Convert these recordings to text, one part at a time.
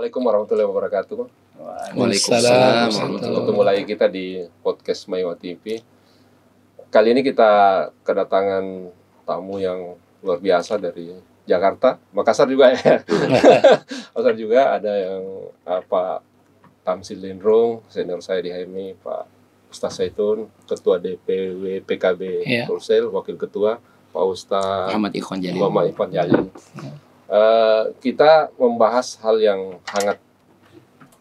Assalamualaikum warahmatullahi wabarakatuh. Waalaikumsalam. Ketemu lagi kita di podcast Maiwa TV. Kali ini kita kedatangan tamu yang luar biasa dari Jakarta, Makassar juga ya. Makassar juga ada yang Pak Tamsil Lindrung, senior saya di HMI, Pak Ustaz Zaitun, Ketua DPW PKB Sulsel, Wakil Ketua Pak Ustaz Muhammad Ikhwan Jalil. Kita membahas hal yang hangat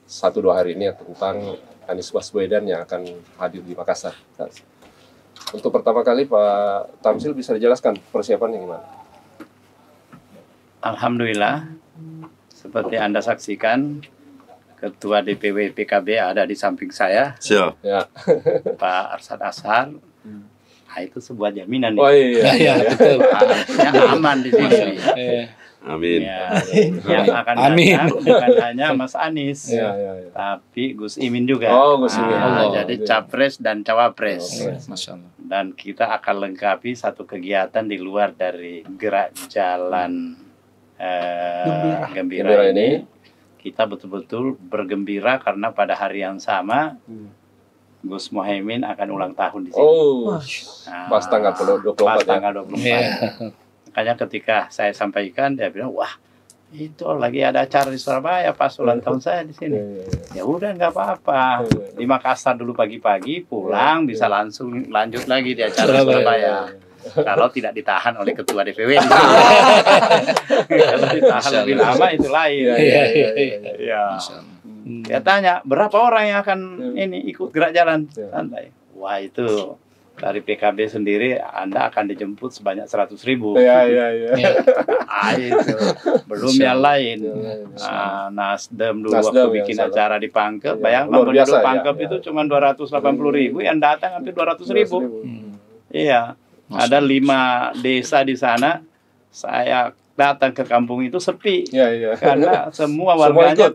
1-2 hari ini ya, tentang Anies Baswedan yang akan hadir di Makassar. Untuk pertama kali Pak Tamsil bisa dijelaskan persiapannya gimana? Alhamdulillah, seperti Anda saksikan, Ketua DPW PKB ada di samping saya, Ya. Pak Arsad Ashar. Nah, itu sebuah jaminan. Oh iya. betul. Ya, aman di sini. Amin. Ya, yang akan datang bukan hanya Mas Anies, Ya. tapi Gus Imin juga. Oh, Gus Imin. Jadi capres dan cawapres. Masya Allah. Dan kita akan lengkapi satu kegiatan di luar dari gerak jalan gembira ini. Kita betul-betul bergembira karena pada hari yang sama Gus Muhaimin akan ulang tahun di sini. Oh, pas tanggal 24 pas ya. tanggal 24. Makanya ketika saya sampaikan, dia bilang, wah itu lagi ada acara di Surabaya pas ulang tahun saya di sini. Ya udah nggak apa-apa. Di Makassar dulu pagi-pagi, pulang bisa langsung lanjut lagi di acara Surabaya. Kalau tidak ditahan oleh ketua DPW. Kalau ditahan lebih lama itu lain. Ya. Dia tanya, berapa orang yang akan ini ikut gerak jalan? Santai. Wah itu dari PKB sendiri Anda akan dijemput sebanyak 100.000. Iya. Itu belum yang lain. Nasdem dulu waktu bikin acara di Pangkep, bayangkan penduduk Pangkep itu cuma 280.000, yang datang hampir 200.000. Iya. Ada 5 desa di sana. Saya datang ke kampung itu sepi. Iya. Karena semua warganya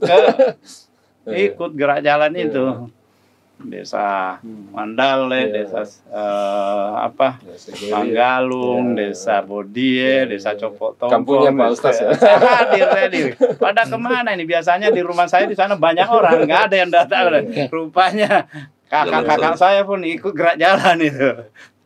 ikut gerak jalan itu. Desa Mandale, desa Manggalung, desa Bodie, desa Copok Tongkong. Kampungnya Pak Ustaz ya. Hadir. Pada kemana ini? Biasanya di rumah saya di sana banyak orang, nggak ada yang datang. Rupanya kakak-kakak saya pun ikut gerak jalan itu.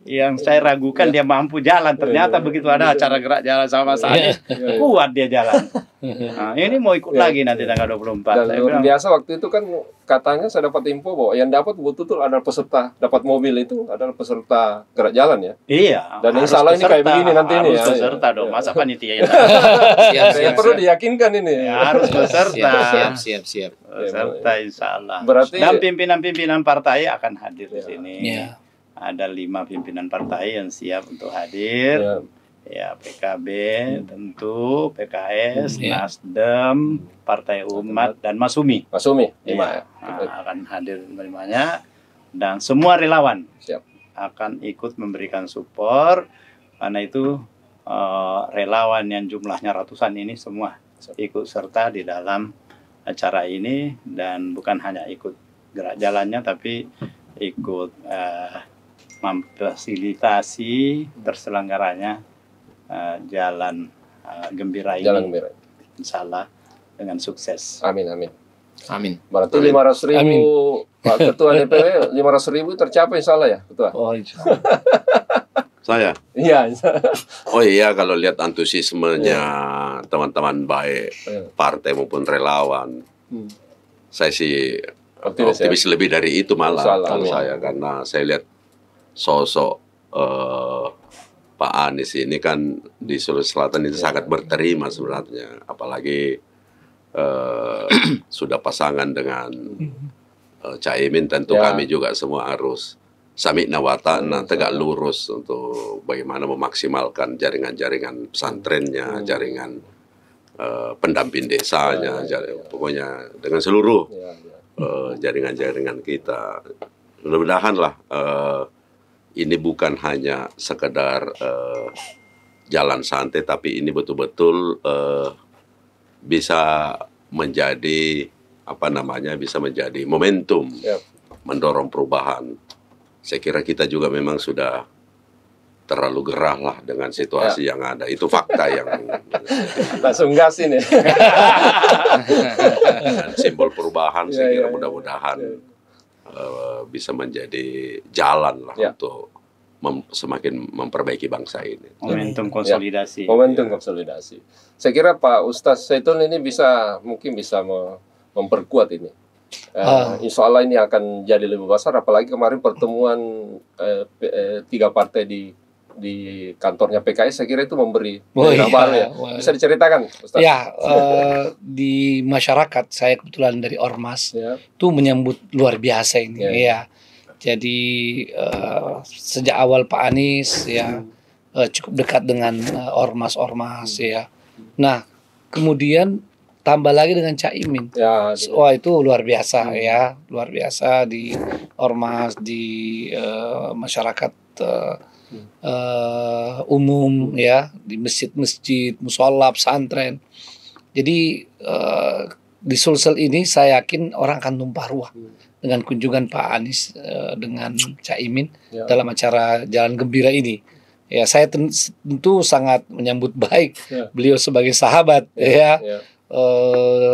Yang saya ragukan dia mampu jalan, ternyata begitu ada acara gerak jalan sama saya, kuat dia jalan. Nah, ini mau ikut lagi nanti tanggal 24. Dan luar biasa waktu itu kan katanya saya dapat info bahwa yang dapat betul-betul adalah peserta, dapat mobil itu adalah peserta gerak jalan ya. Iya. Dan insya Allah ini kayak begini nanti ini ya. Harus peserta dong, masa panitia. Siap. Perlu diyakinkan ini. Harus peserta. Siap. Peserta insya Allah. Berarti dan pimpinan-pimpinan partai akan hadir di sini. Iya. Ada 5 pimpinan partai yang siap untuk hadir. Ya, PKB tentu, PKS, Nasdem, Partai Umat, dan Masumi. Masumi, akan hadir menerimanya. Dan semua relawan akan ikut memberikan support. Karena itu relawan yang jumlahnya ratusan ini semua ikut serta di dalam acara ini. Dan bukan hanya ikut gerak jalannya, tapi ikut memfasilitasi terselenggaranya jalan gembira ini. Jalan gembira. Insya Allah dengan sukses. Amin. Berarti 500.000 Pak Ketua DPW, 500.000 tercapai insya Allah ya Ketua? Oh, insya Allah. Saya? Iya. Oh iya, kalau lihat antusiasmenya teman-teman baik partai maupun relawan, saya sih optimis lebih dari itu malah kalau saya, karena saya lihat sosok Pak Anies ini kan di Sulawesi Selatan itu sangat berterima sebenarnya, apalagi sudah pasangan dengan Caimin. Tentu kami juga semua harus samikna wa ta'na, tegak lurus untuk bagaimana memaksimalkan jaringan-jaringan pesantrennya, jaringan pendamping desanya, pokoknya dengan seluruh jaringan-jaringan kita. Mudah-mudahan lah ini bukan hanya sekedar jalan santai, tapi ini betul-betul bisa menjadi bisa menjadi momentum mendorong perubahan. Saya kira kita juga memang sudah terlalu gerah lah dengan situasi yang ada. Itu fakta yang langsung gas ini. Dan simbol perubahan saya kira mudah-mudahan bisa menjadi jalan lah untuk semakin memperbaiki bangsa ini. Momentum konsolidasi. Momentum konsolidasi. Saya kira Pak Ustadz Zaitun ini mungkin bisa memperkuat ini. Insya Allah ini akan jadi lebih besar. Apalagi kemarin pertemuan 3 partai di kantornya PKS, saya kira itu memberi baru ya. Bisa diceritakan, Ustaz? Ya, di masyarakat saya kebetulan dari Ormas itu menyambut luar biasa ini. Ya. Jadi sejak awal Pak Anies cukup dekat dengan ormas-ormas ya. Nah, kemudian tambah lagi dengan Caimin. Wah, itu luar biasa ya, luar biasa di ormas, di masyarakat umum ya, di masjid-masjid, mushola, pesantren. Jadi di Sulsel ini saya yakin orang akan tumpah ruah dengan kunjungan Pak Anies dengan Caimin dalam acara Jalan Gembira ini. Ya, saya tentu sangat menyambut baik beliau sebagai sahabat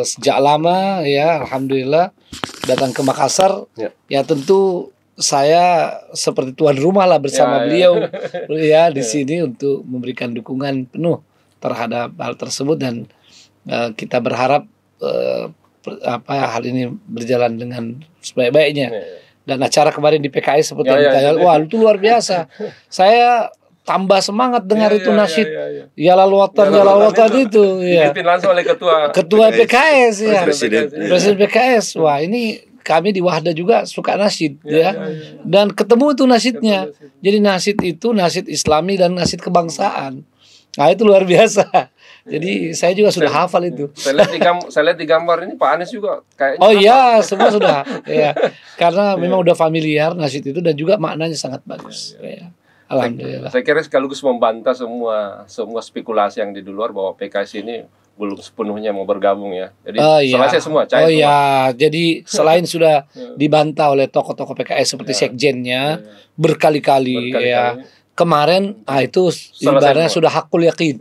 sejak lama ya, alhamdulillah datang ke Makassar. Ya tentu saya seperti tuan rumah lah bersama beliau di sini untuk memberikan dukungan penuh terhadap hal tersebut, dan kita berharap hal ini berjalan dengan sebaik-baiknya. Dan acara kemarin di PKS seperti yang ditanya, wah itu luar biasa. Saya tambah semangat dengar itu nasyid Yalal Watan itu dipimpin langsung oleh ketua PKS ya, Presiden PKS. Wah, ini kami di Wahda juga suka nasyid dan ketemu itu nasyidnya. Jadi nasyid itu nasyid Islami dan nasyid kebangsaan. Nah, itu luar biasa. Jadi saya juga sudah hafal itu. Saya lihat di gambar ini Pak Anies juga kayaknya. Oh iya, semua sudah. Ya. Karena memang udah familiar nasyid itu dan juga maknanya sangat bagus. Alhamdulillah. Saya kira sekaligus membantah semua spekulasi yang di luar bahwa PKS ini belum sepenuhnya mau bergabung ya. Jadi selesai semua, cair semua. Jadi selain sudah dibantah oleh tokoh-tokoh PKS seperti sekjennya berkali-kali ya. Kemarin itu ibaratnya sudah hakul yakin.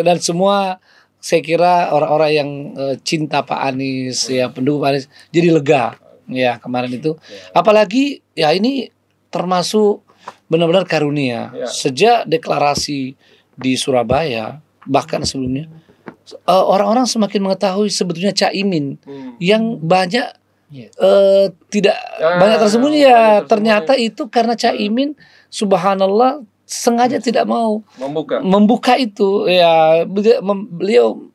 Dan semua saya kira orang-orang yang cinta Pak Anies ya, pendukung Pak Anies jadi lega ya kemarin itu. Apalagi ya ini termasuk benar-benar karunia. Sejak deklarasi di Surabaya bahkan sebelumnya orang-orang semakin mengetahui sebetulnya Caimin yang banyak tidak banyak tersembunyi ya. Ternyata itu karena Caimin subhanallah sengaja tidak mau membuka itu ya. Beliau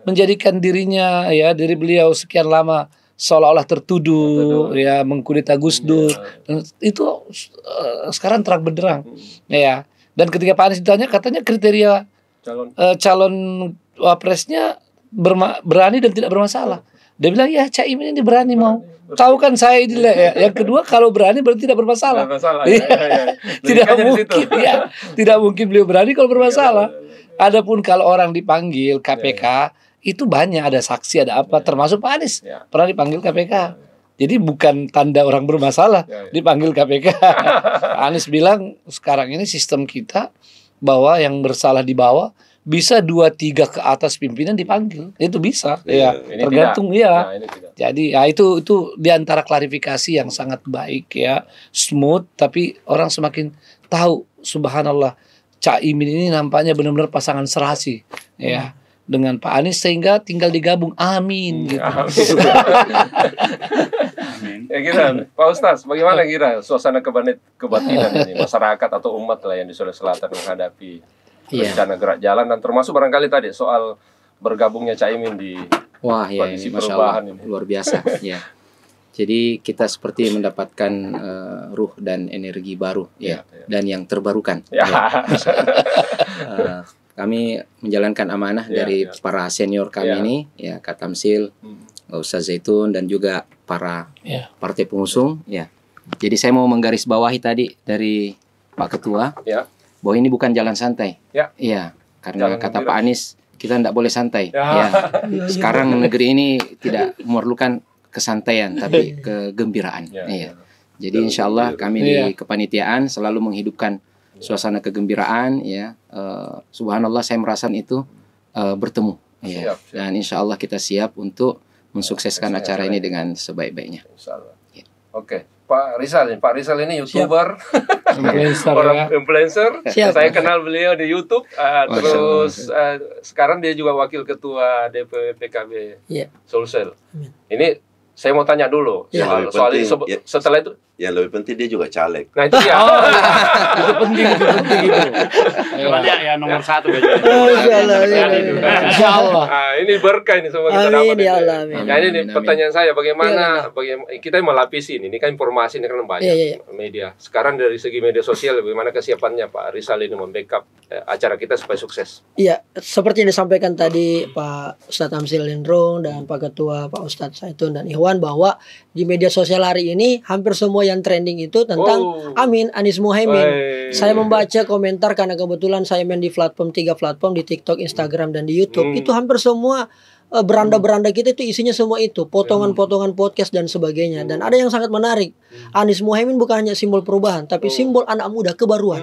menjadikan dirinya diri beliau sekian lama seolah-olah tertuduh ya mengkudeta Gus Dur. Itu sekarang terang benderang ya. Dan ketika Pak Anies ditanya, katanya kriteria calon wapresnya berani dan tidak bermasalah. Dia bilang ya Caimin ini berani mau. Tahu kan saya ini ya. Yang kedua kalau berani berarti tidak bermasalah. Tidak mungkin tidak mungkin beliau berani kalau bermasalah. Adapun kalau orang dipanggil KPK itu banyak, ada saksi, ada apa, termasuk Pak Anies pernah dipanggil KPK. Jadi bukan tanda orang bermasalah dipanggil KPK. Pak Anies bilang sekarang ini sistem kita bahwa yang bersalah di bawah bisa 2-3 ke atas pimpinan dipanggil, itu bisa tergantung Jadi itu diantara klarifikasi yang sangat baik ya, smooth, tapi orang semakin tahu subhanallah Caimin ini nampaknya benar-benar pasangan serasi ya dengan Pak Anies, sehingga tinggal digabung. Amin gitu. Ya kira Pak Ustaz, bagaimana kira suasana kebatinan ini masyarakat atau umat lah yang di Sulawesi Selatan menghadapi rencana gerak jalan, dan termasuk barangkali tadi soal bergabungnya Caimin di koalisi perubahan ini. Luar biasa ya. Jadi kita seperti mendapatkan ruh dan energi baru dan yang terbarukan. Kami menjalankan amanah dari para senior kami ini ya, Kak Tamsil, Ustaz Zaitun, dan juga para partai pengusung ya. Jadi saya mau menggarisbawahi tadi dari Pak Ketua bahwa ini bukan jalan santai. Iya, karena jalan kata Pak Anies kita tidak boleh santai. Sekarang negeri ini tidak memerlukan kesantaian tapi kegembiraan. Jadi insya Allah kami di kepanitiaan selalu menghidupkan suasana kegembiraan, ya. Subhanallah, saya merasa itu bertemu, ya. Dan insya Allah kita siap untuk mensukseskan acara ini dengan sebaik-baiknya. Ya. Oke, Pak Rizal ini YouTuber, orang influencer. Saya kenal beliau di YouTube, terus sekarang dia juga wakil ketua DPW PKB Sulsel. Ini saya mau tanya dulu soal ini, setelah itu. Yang lebih penting dia juga caleg. Nah itu dia. Itu penting itu. Cuma dia ya nomor 1 Insya Allah. Ini berkah ini semua kita dapat. Amin ya Allah. Nah ini pertanyaan saya, bagaimana kita melapisi ini kan informasi ini kan banyak media. Sekarang dari segi media sosial, bagaimana kesiapannya Pak Rizal ini membackup acara kita supaya sukses? Iya, seperti yang disampaikan tadi Pak Ustadz Tamsil Lindrung dan Pak Ketua Pak Ustadz Saitun dan Ikhwan, bahwa di media sosial hari ini hampir semua yang trending itu tentang Anies Muhaimin. Saya membaca komentar karena kebetulan saya main di 3 platform di TikTok, Instagram dan di YouTube. Itu hampir semua beranda-beranda kita itu isinya semua itu potongan-potongan podcast dan sebagainya. Dan ada yang sangat menarik, Anies Muhaimin bukan hanya simbol perubahan, tapi simbol anak muda kebaruan.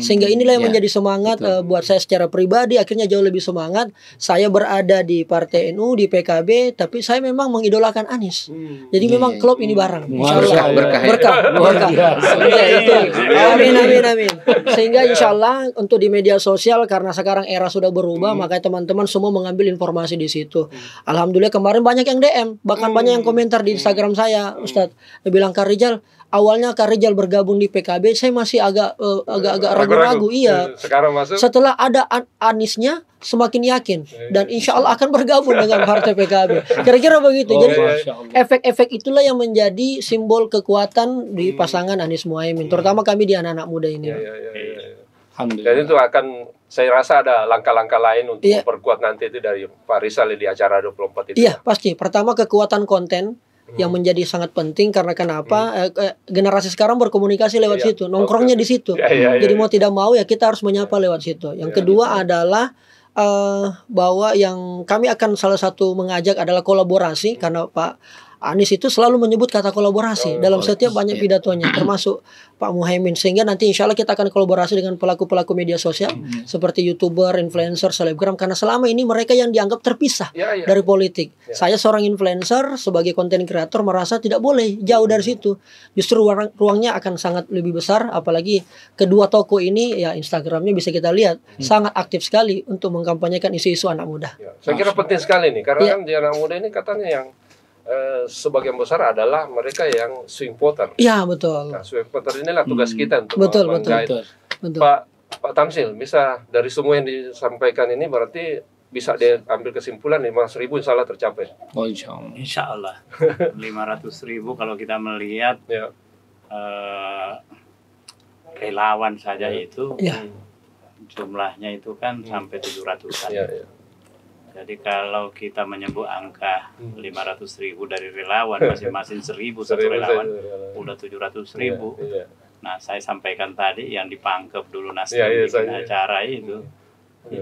Sehingga inilah yang menjadi semangat buat saya secara pribadi. Akhirnya jauh lebih semangat. Saya berada di Partai NU, di PKB, tapi saya memang mengidolakan Anies. Jadi memang klub ini bareng. Insyaallah berkah. Amin. Sehingga insyaallah untuk di media sosial, karena sekarang era sudah berubah, makanya teman-teman semua mengambil informasi di situ. Alhamdulillah kemarin banyak yang DM, bahkan banyak yang komentar di Instagram saya, Ustadz. Dia bilang, Kak Rizal, awalnya Kak Rizal bergabung di PKB, saya masih agak ragu-ragu. Iya. Sekarang masuk. Setelah ada Anisnya, semakin yakin dan insya Allah akan bergabung dengan partai PKB. Kira-kira begitu. Jadi efek-efek itulah yang menjadi simbol kekuatan di pasangan Anies Muhaimin, terutama kami di anak-anak muda ini. Jadi itu akan, saya rasa ada langkah-langkah lain untuk memperkuat nanti itu dari Pak Rizal di acara 24 itu. Iya, pasti. Pertama, kekuatan konten yang menjadi sangat penting, karena kenapa? Generasi sekarang berkomunikasi lewat situ, nongkrongnya di situ. Jadi mau tidak mau ya kita harus menyapa lewat situ. Yang kedua adalah bahwa yang kami akan salah satu mengajak adalah kolaborasi, karena Pak Anies itu selalu menyebut kata kolaborasi dalam setiap banyak pidatonya, termasuk Pak Muhaimin. Sehingga nanti insya Allah kita akan kolaborasi dengan pelaku-pelaku media sosial seperti YouTuber, influencer, selebgram, karena selama ini mereka yang dianggap terpisah dari politik. Saya seorang influencer sebagai konten kreator merasa tidak boleh jauh dari situ. Justru ruangnya akan sangat lebih besar, apalagi kedua tokoh ini ya Instagramnya bisa kita lihat sangat aktif sekali untuk mengkampanyekan isu-isu anak muda. Saya kira penting sekali nih, karena kan di anak muda ini katanya yang sebagian besar adalah mereka yang swing voter. Iya, betul. Nah, swing voter inilah tugas kita untuk betul. Pak Tamsil, bisa dari semua yang disampaikan ini berarti bisa diambil kesimpulan 500.000 insya Allah tercapai. Oh, insya Allah 500.000 kalau kita melihat relawan saja itu jumlahnya itu kan sampai 700-an. Jadi kalau kita menyebut angka 500.000 dari relawan, masing-masing 1.000 satu relawan, udah 700.000. Nah, saya sampaikan tadi yang dipangkep dulu Nasdem bikin acara itu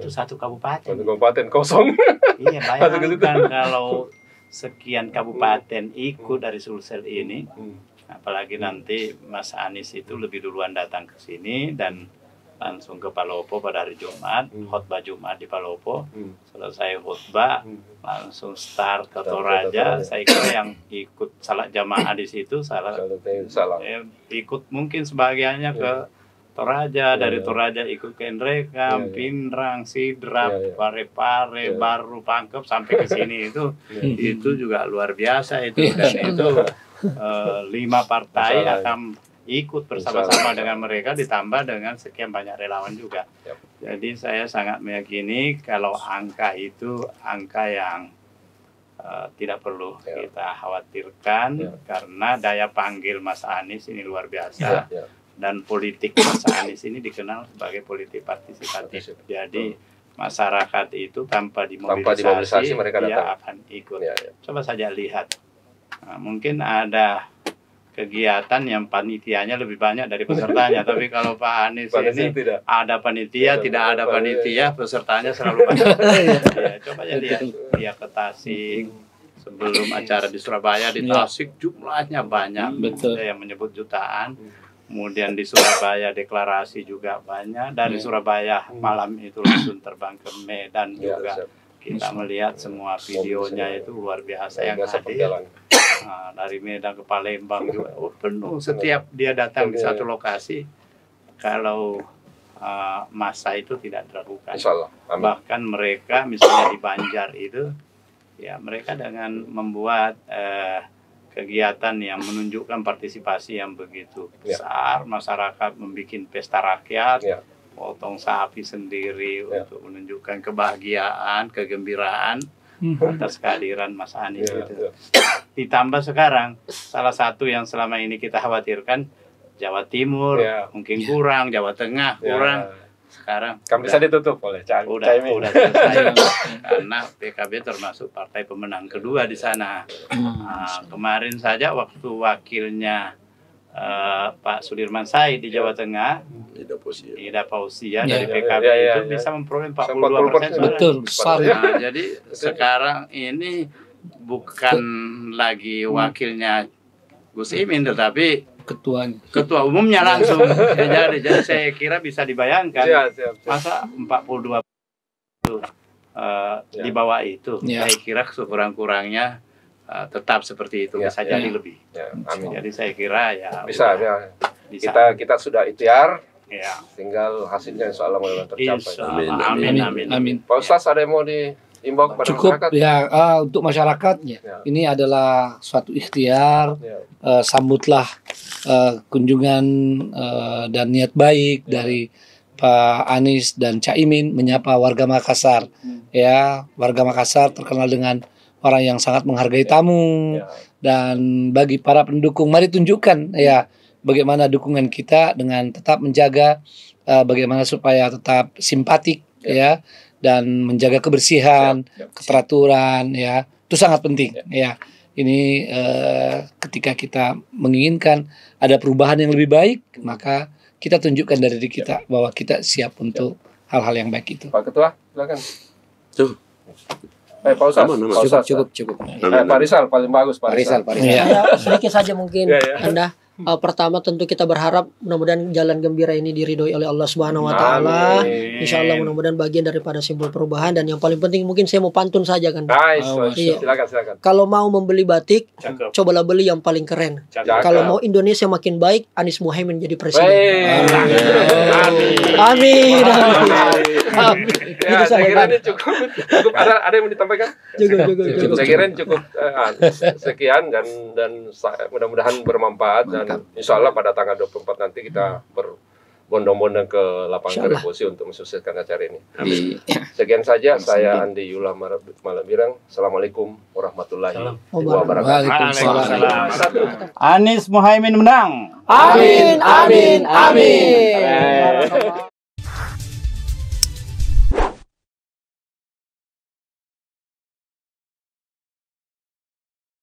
satu kabupaten. Satu kabupaten kosong. Iya, bayangkan kalau sekian kabupaten ikut dari Sulsel ini, apalagi nanti Mas Anies itu lebih duluan datang ke sini dan langsung ke Palopo pada hari Jumat, khotbah Jumat di Palopo. Selesai khotbah, langsung start ke Toraja. Saya kira yang ikut salat jamaah di situ, ikut mungkin sebagiannya ke Toraja, dari Toraja ikut ke Endrekam, Pindrang, Sidrap, Parepare, baru Pangkep sampai ke sini itu juga luar biasa itu. Dan itu 5 partai akan ikut bersama-sama dengan mereka, ditambah dengan sekian banyak relawan juga. Jadi saya sangat meyakini kalau angka itu angka yang tidak perlu kita khawatirkan, karena daya panggil Mas Anies ini luar biasa. Dan politik Mas Anies ini dikenal sebagai politik partisipatif. Jadi masyarakat itu tanpa dimobilisasi mereka dia akan ikut. Coba saja lihat, mungkin ada kegiatan yang panitianya lebih banyak dari pesertanya, tapi kalau Pak Anies ini ada panitia, tidak ada panitia, pesertanya selalu banyak. Coba aja lihat dia ke Tasik, sebelum acara di Surabaya, di Tasik jumlahnya banyak, ada yang menyebut jutaan. Kemudian di Surabaya deklarasi juga banyak. Dari Surabaya malam itu langsung terbang ke Medan juga. Kita melihat semua videonya itu luar biasa yang hadir. Nah, dari Medan ke Palembang juga penuh. Setiap dia datang di satu lokasi, kalau masa itu tidak dilakukan. Bahkan mereka misalnya di Banjar itu, ya mereka dengan membuat kegiatan yang menunjukkan partisipasi yang begitu besar, masyarakat membuat pesta rakyat, potong sapi sendiri untuk menunjukkan kebahagiaan, kegembiraan atas kehadiran Mas Anies itu. Ditambah sekarang salah satu yang selama ini kita khawatirkan, Jawa Timur mungkin kurang, Jawa Tengah kurang. Sekarang kan bisa ditutup oleh udah selesai. Karena PKB termasuk partai pemenang kedua di sana. Nah, kemarin saja waktu wakilnya Pak Sudirman Said di Jawa Tengah, Ida Fauzia dari PKB itu bisa memperoleh 42%. Betul, besar. Nah, jadi sekarang ini bukan lagi wakilnya Gus Imin, tetapi ketua umumnya langsung. Jadi saya kira bisa dibayangkan masa 42 itu di bawah itu. Saya kira sekurang-kurangnya tetap seperti itu, bisa jadi lebih. Amin. Jadi saya kira bisa. Kita sudah ikhtiar. Tinggal hasilnya insya Allah mudah-mudahan tercapai. Amin. Pak Ustaz, ada yang mau diimbau kepada masyarakat? Ya, untuk masyarakat ini adalah suatu ikhtiar. Sambutlah kunjungan dan niat baik dari Pak Anies dan Cak Imin menyapa warga Makassar. Ya, warga Makassar terkenal dengan orang yang sangat menghargai tamu. Dan bagi para pendukung, mari tunjukkan bagaimana dukungan kita dengan tetap menjaga bagaimana supaya tetap simpatik dan menjaga kebersihan, keteraturan itu sangat penting Ini ketika kita menginginkan ada perubahan yang lebih baik, maka kita tunjukkan dari diri kita bahwa kita siap untuk hal-hal yang baik itu. Pak Ketua, silakan. Pak Ustaz. Cukup. Pak Rizal paling bagus, Pak Rizal. Sedikit saja mungkin Anda. Pertama tentu kita berharap mudah-mudahan jalan gembira ini diridhoi oleh Allah Subhanahu wa taala. Insyaallah mudah-mudahan bagian daripada simbol perubahan, dan yang paling penting mungkin saya mau pantun saja kan. Silakan. Kalau mau membeli batik, cobalah beli yang paling keren. Kalau mau Indonesia makin baik, Anies Muhaimin jadi presiden. Amin. Saya kira ini cukup. Ada yang mau ditambahkan? Cukup. Saya kira cukup sekian dan mudah-mudahan bermanfaat. Dan insya Allah pada tanggal 24 nanti kita berbondong-bondong ke lapangan Revolusi untuk mensukseskan acara ini. Amin. Sekian saja, saya Andi Yula Malabirang. Assalamualaikum warahmatullahi wabarakatuh. Anies Muhaimin menang. Amin.